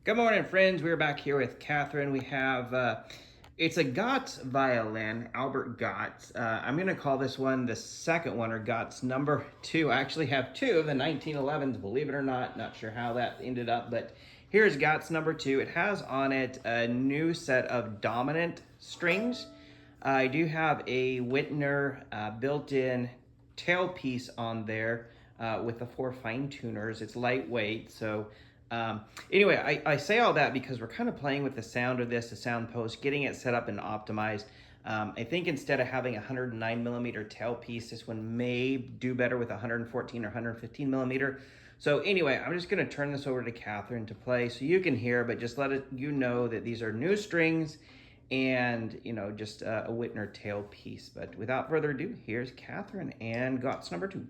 Good morning, friends. We're back here with Catherine. We have, it's a Goetz violin, Albert Goetz. I'm going to call this one the second one, or Goetz number 2. I actually have 2 of the 1911s, believe it or not. Not sure how that ended up, but here's Goetz number 2. It has on it a new set of dominant strings. I do have a Whitner built-in tailpiece on there with the 4 fine tuners. It's lightweight, so anyway, I say all that because we're kind of playing with the sound of this, the sound post, getting it set up and optimized. I think instead of having a 109 millimeter tailpiece, this one may do better with 114 or 115 millimeter. So anyway, I'm just going to turn this over to Catherine to play so you can hear, but just let you know that these are new strings and, just a Whitner tailpiece. But without further ado, here's Catherine and Gott's number 2.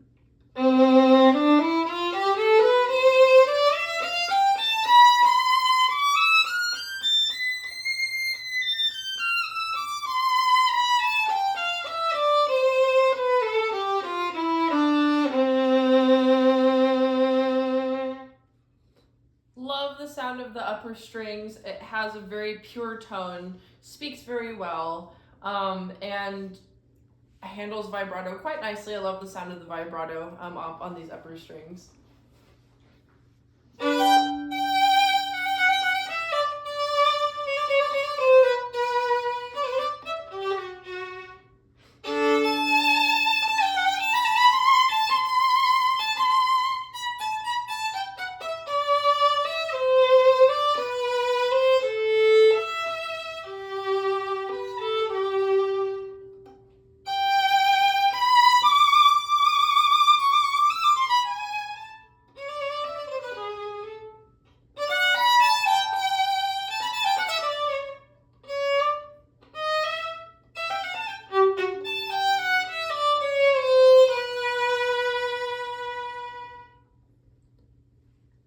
Love the sound of the upper strings. It has a very pure tone, speaks very well, and handles vibrato quite nicely. I love the sound of the vibrato up on these upper strings.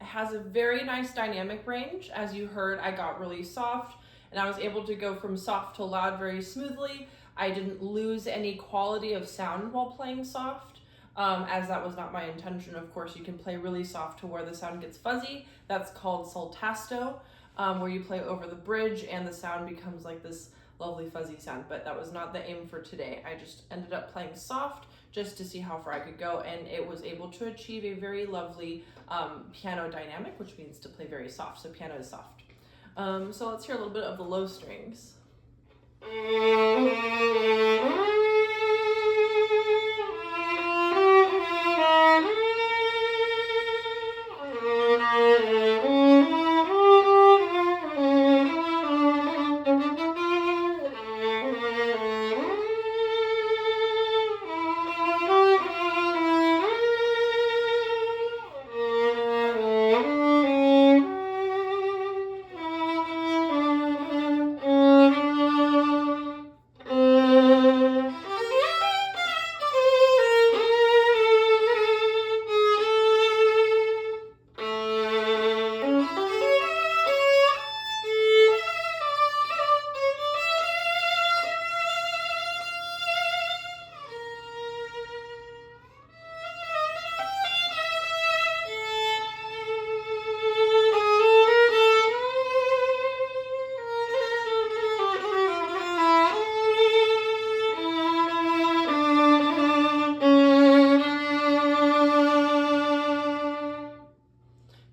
Has a very nice dynamic range. As you heard, I got really soft and I was able to go from soft to loud very smoothly. I didn't lose any quality of sound while playing soft, as that was not my intention. Of course, you can play really soft to where the sound gets fuzzy. That's called saltasto, where you play over the bridge and the sound becomes like this lovely fuzzy sound, but that was not the aim for today. I just ended up playing soft just to see how far I could go, and it was able to achieve a very lovely piano dynamic, which means to play very soft, so piano is soft. So let's hear a little bit of the low strings.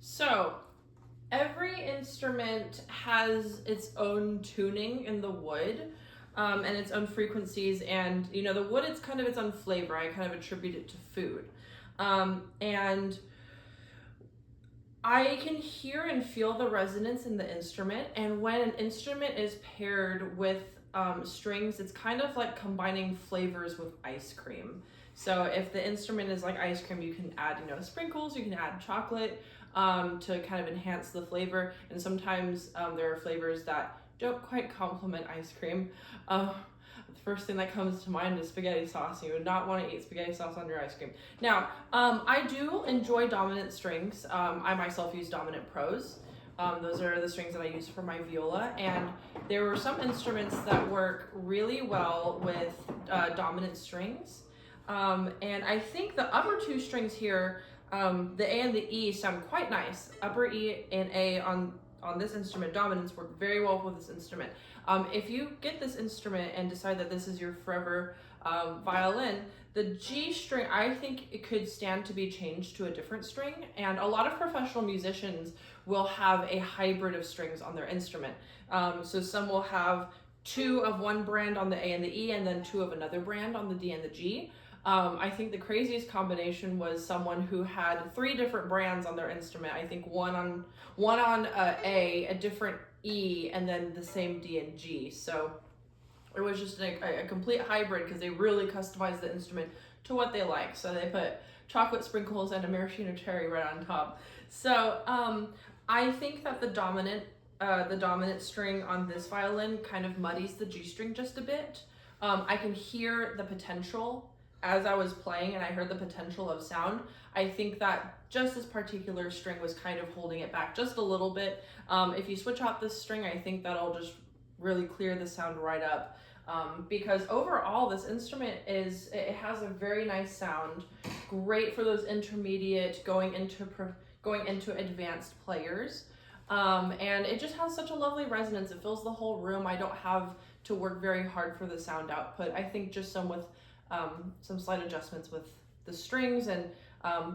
So every instrument has its own tuning in the wood, and its own frequencies, and the wood, it's kind of its own flavor. I kind of attribute it to food, and I can hear and feel the resonance in the instrument. And when an instrument is paired with strings, it's kind of like combining flavors with ice cream. So if the instrument is like ice cream, you can add sprinkles, you can add chocolate, to kind of enhance the flavor. And sometimes there are flavors that don't quite complement ice cream. The first thing that comes to mind is spaghetti sauce. You would not want to eat spaghetti sauce on your ice cream. Now, I do enjoy dominant strings. I myself use dominant pros. Those are the strings that I use for my viola, and there were some instruments that work really well with dominant strings. And I think the upper two strings here, the A and the E, sound quite nice. Upper E and A on on this instrument, dominants work very well with this instrument. If you get this instrument and decide that this is your forever violin, the G string, I think it could stand to be changed to a different string. And a lot of professional musicians will have a hybrid of strings on their instrument. So some will have 2 of one brand on the A and the E, and then 2 of another brand on the D and the G. I think the craziest combination was someone who had 3 different brands on their instrument. I think one on A, a different E, and then the same D and G. So it was just a complete hybrid because they really customized the instrument to what they like. So they put chocolate sprinkles and a maraschino cherry right on top. So I think that the dominant string on this violin kind of muddies the G string just a bit. I can hear the potential as I was playing, and I heard the potential of sound. I think that just this particular string was kind of holding it back just a little bit. If you switch out this string, I think that'll just really clear the sound right up. Because overall, this instrument it has a very nice sound, great for those intermediate going into advanced players. And it just has such a lovely resonance. It fills the whole room. I don't have to work very hard for the sound output. I think just some slight adjustments with the strings and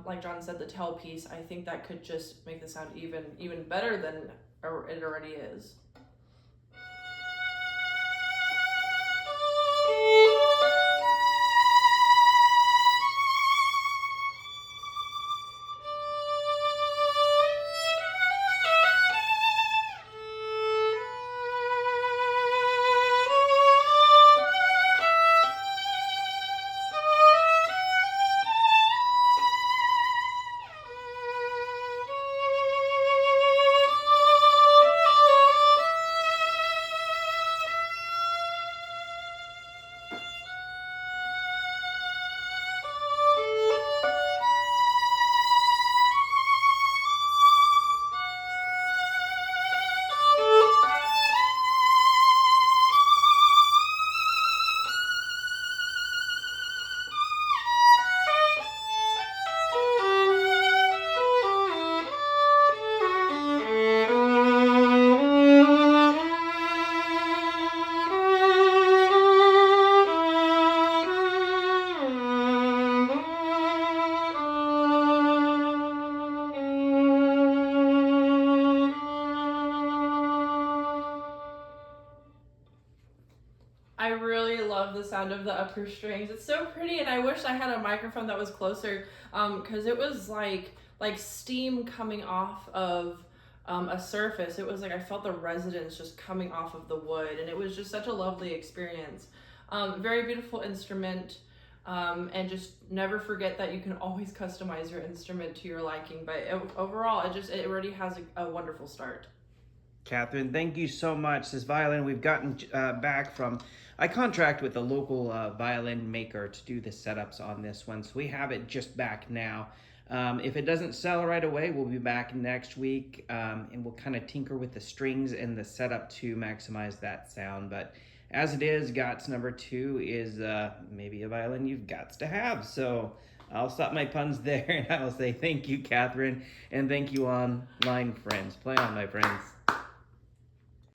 like John said, the tailpiece, I think that could just make the sound even better than it already is. I really love the sound of the upper strings. It's so pretty, and I wish I had a microphone that was closer, because it was like steam coming off of a surface. It was like I felt the resonance just coming off of the wood, and it was just such a lovely experience. Very beautiful instrument, and just never forget that you can always customize your instrument to your liking. But overall, it already has a wonderful start. Catherine, thank you so much. This violin we've gotten back from, I contract with a local violin maker to do the setups on this one, so we have it just back now. If it doesn't sell right away, we'll be back next week, and we'll kind of tinker with the strings and the setup to maximize that sound. But as it is, Goetz number 2 is maybe a violin you've got to have. So I'll stop my puns there, and I will say thank you, Catherine, and thank you online friends. Play on, my friends.